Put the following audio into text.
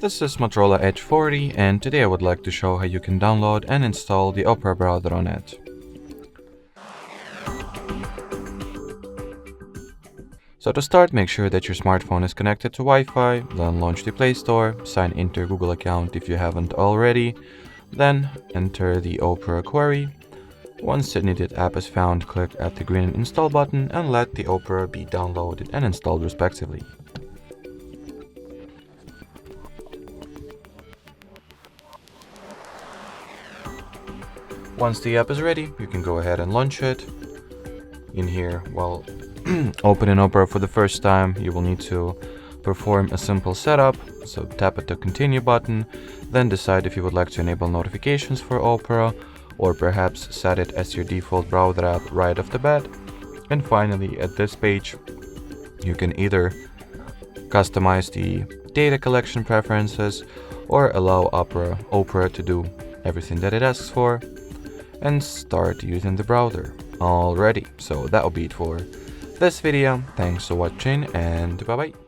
This is Motorola Edge 40, and today I would like to show how you can download and install the Opera browser on it. So to start, make sure that your smartphone is connected to Wi-Fi, then launch the Play Store, sign into your Google account if you haven't already, then enter the Opera query. Once the needed app is found, click at the green install button and let the Opera be downloaded and installed respectively. Once the app is ready, you can go ahead and launch it. In here, while opening Opera for the first time, you will need to perform a simple setup. So tap at the continue button, then decide if you would like to enable notifications for Opera, or perhaps set it as your default browser app right off the bat. And finally, at this page, you can either customize the data collection preferences or allow Opera to do everything that it asks for and start using the browser. Alrighty, so that'll be it for this video. Thanks for watching and bye bye.